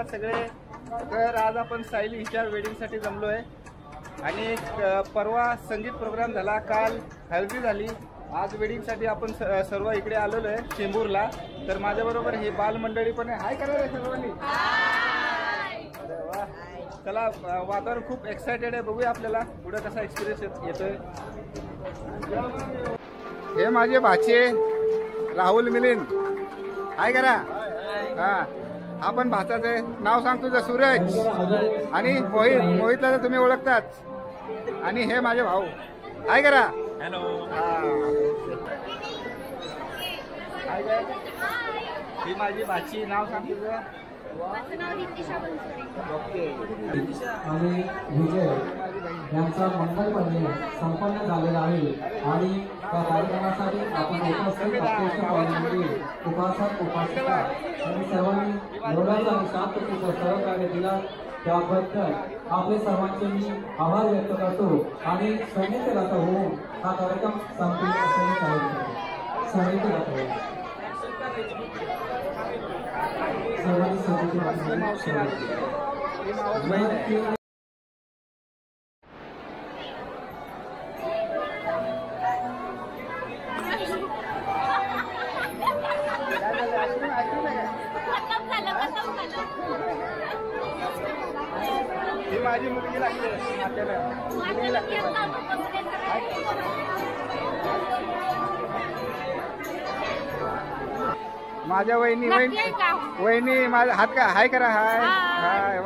नमस्कार सगळे. तर आज आपण सायली हिच्या वेडिंगसाठी जमलो आहे आणि परवा संगीत प्रोग्राम झाला, काल हळदी झाली, आज वेडिंगसाठी आपण सर्व इकडे आलेलो आहे चेंबूरला. तर माझ्याबरोबर हे बालमंडळी पण आहे. हाय करा रे सर्वांनी. चला, वातावरण खूप एक्सायटेड आहे, बघूया आपल्याला पुढे कसा एक्सपिरियन्स येतोय. हे माझे भाचे राहुल मिलिंद. हाय करा. हा, आपण भाचाच आहे. नाव सांग तुझं. सूरज आणि मोहितला तर तुम्ही ओळखताच. आणि हे माझे भाऊ. हाय करा. हॅलो. ही माझी भाची. नाव सांग तुझं. आणि विजय यांचा मंगलपणे संपन्न झालेला आहे आणि त्या कार्यक्रमासाठी आपण उपासक उपासिका आणि सर्वांनी एवढाच आणि शांततेचं सहकार्य दिला त्याबद्दल आपले सर्वांचे मी आभार व्यक्त करतो आणि संगीत गाता होऊन हा कार्यक्रम संगीत गाता होईल. ही माझी मुलगी लागते. माझ्या वहिनी माझा हात का हाय करा. हाय हाय.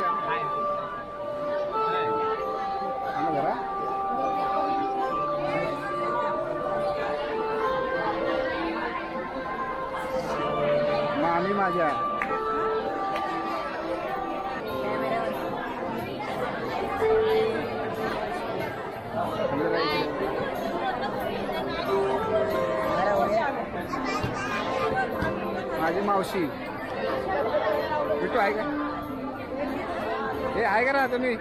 मामी माझ्या. माझी मावशी. बिट्टू आहे का? हे आहे का ना तुम्ही?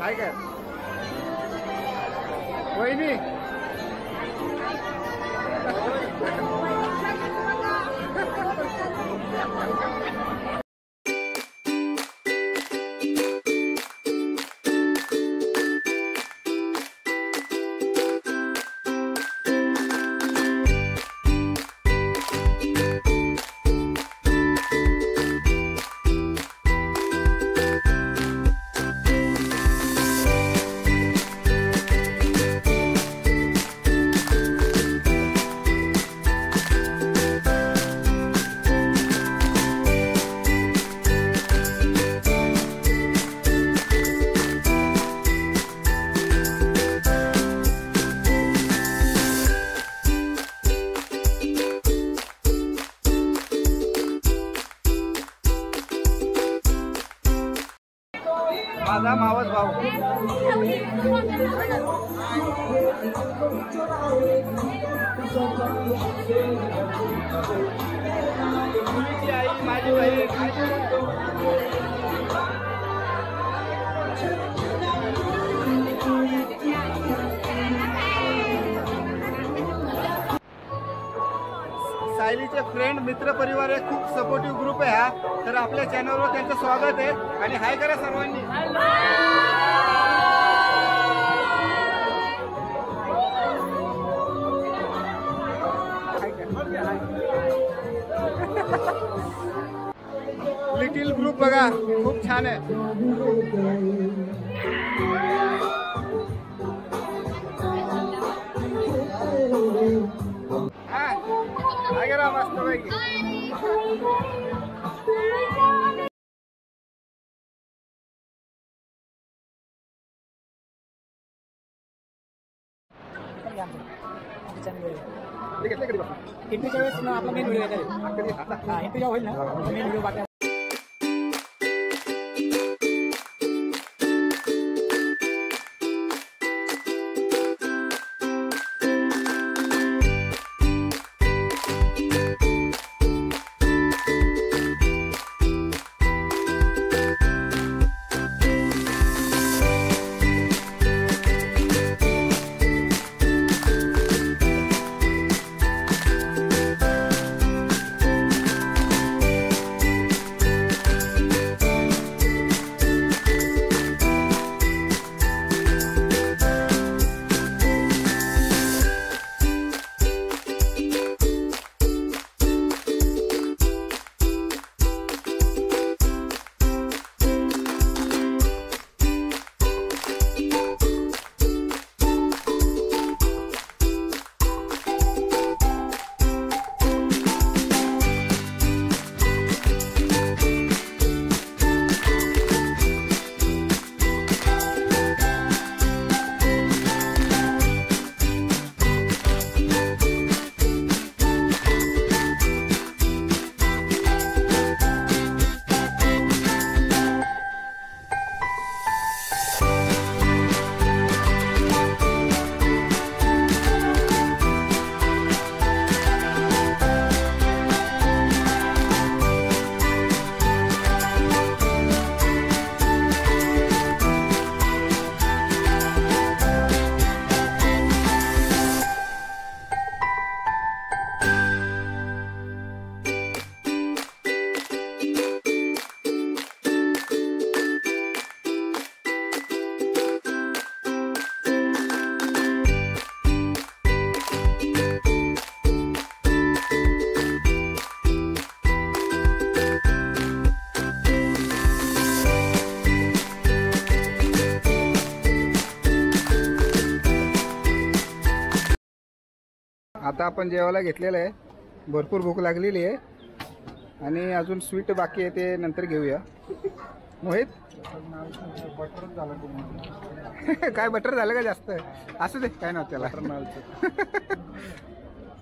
आहे का वहिनी? माझा मावस भाऊ. आई माझी बहीण. सायलीचे फ्रेंड मित्र परिवार आहे, खूप सपोर्टिव्ह ग्रुप आहे हा. तर आपल्या चॅनलवर त्यांचं स्वागत आहे आणि हाय करा सर्वांनी. लिटिल ग्रुप बघा, खूप छान आहे. हाय करा मस्त पैकी. इंटरव्ह्यू वेळेस आपला मेन व्हिडिओ येतो. इंटरव्ह्यू होईल ना मेन व्हिडिओ बाकी. आता आपण जेवायला घेतलेलं आहे, भरपूर भूक लागलेली आहे आणि अजून स्वीट बाकी आहे, ते नंतर घेऊया. मोहित बटर झालं काय बटर झालं का जास्त? असू दे, काय नव्हतं त्याला.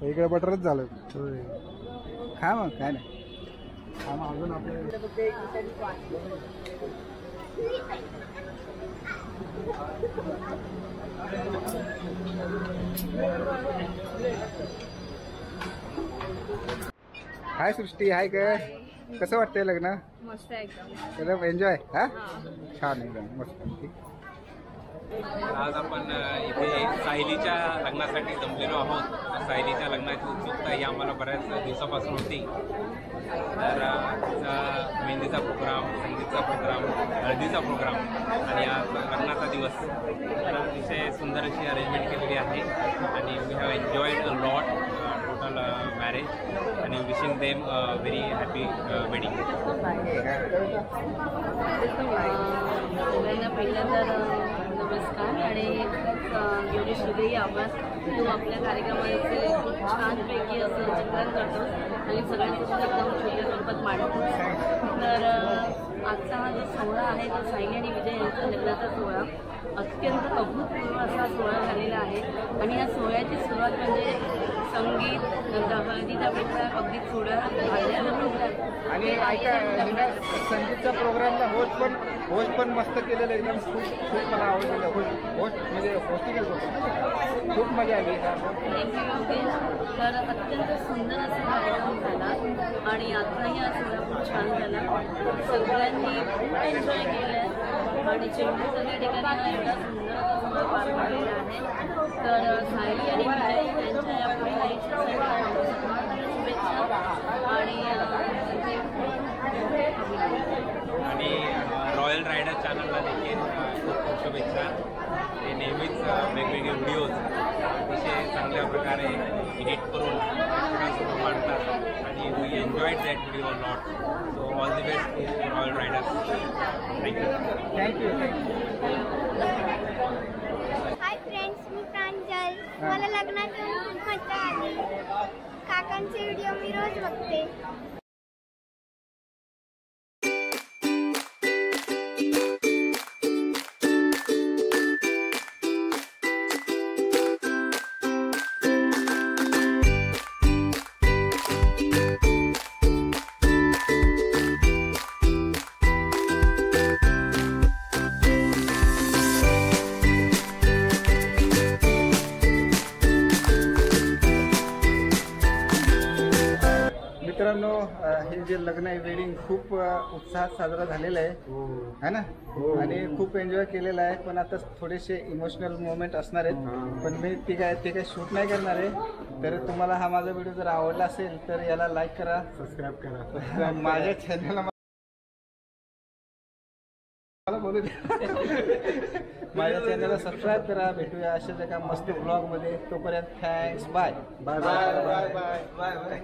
सगळीकडे बटरच झालं. खा मग, काय नाही. अजून आपले हाय सृष्टी, हाय काय, कसं वाटतंय लग्न? मस्त एकदम. एकदम एन्जॉय. हा, छान एकदम मस्त. ठीक. आज आपण इथे सायलीच्या लग्नासाठी जमलेलो आहोत. सायलीच्या लग्नाची उत्सुकता ही आम्हाला बऱ्याच दिवसापासून होती. तर मेहंदीचा प्रोग्राम, संगीतचा प्रोग्राम, हळदीचा प्रोग्राम आणि आज लग्नाचा दिवस. तर अतिशय सुंदर अशी अरेंजमेंट केलेली आहे आणि we have enjoyed a lot total marriage आणि wishing them very happy wedding. सगळ्यांना पहिल्यांदा नमस्कार आणि एवढी सगळी आवाज तू आपल्या कार्यक्रमाचे खूप छानपैकी असं चित्रण करतोस आणि सगळ्यांसोबत एकदम छोट्या स्वरूपात मांडतोस. तर आजचा हा जो सोहळा आहे तो सायली आणि विजय यांचा लग्नाचा सोहळा अत्यंत अभूतपूर्व असा सोहळा झालेला आहे आणि या सोहळ्याची सुरुवात म्हणजे संगीत, नंतर हळदीचा प्रोग्राम, अगदी थोडं हळदीचा प्रोग्राम आणि ऐका, संगीतच्या प्रोग्रामला होस्ट पण मस्त केलेलं, एकदम खूप मला आवडलेलं. होस्ट म्हणजे होस्टिंग खूप मजा आली. थँक्यू योगेश. तर अत्यंत सुंदर असा कार्यक्रम झाला आणि आजचाही हा सोहळा खूप छान झाला. सगळ्यांनी खूप एन्जॉय केलं आणि चेंबूरच्या ठिकाणी एवढा सुंदर असा सोहळा पार पडलेला आहे. तर सायली आणि विजय यांच्या या पुढील आयुष्यासाठी शुभेच्छा आणि रॉयल रायडर चॅनलला देखील खूप खूप शुभेच्छा. ते नेहमीच वेगवेगळे व्हिडिओज अतिशय चांगल्या प्रकारे एडिट करून प्रेक्षकांसमोर मांडतात आणि we enjoyed that video lot. So all the best to royal riders. Thank you. Thank you. Hi friends, मी प्रांजल. मला लग्नात येऊन खूप मजा आली. काकांचे व्हिडिओ मी रोज बघते. मित्रांनो, हे जे लग्न आहे, वेडिंग खूप उत्साहात साजरा झालेलं आहे, है ना? आणि खूप एन्जॉय केलेला आहे. पण आता थोडेसे इमोशनल मोमेंट असणार आहेत, पण मी ते काय शूट नाही करणार आहे. तर तुम्हाला हा माझा व्हिडिओ जर आवडला असेल तर याला लाईक करा, सबस्क्राईब करा. माझ्या चॅनलला मला बोलू द्या. माझ्या चॅनलला सबस्क्राईब करा. भेटूया अशाच एका मस्त ब्लॉगमध्ये. तोपर्यंत thanks. Bye bye bye bye bye bye.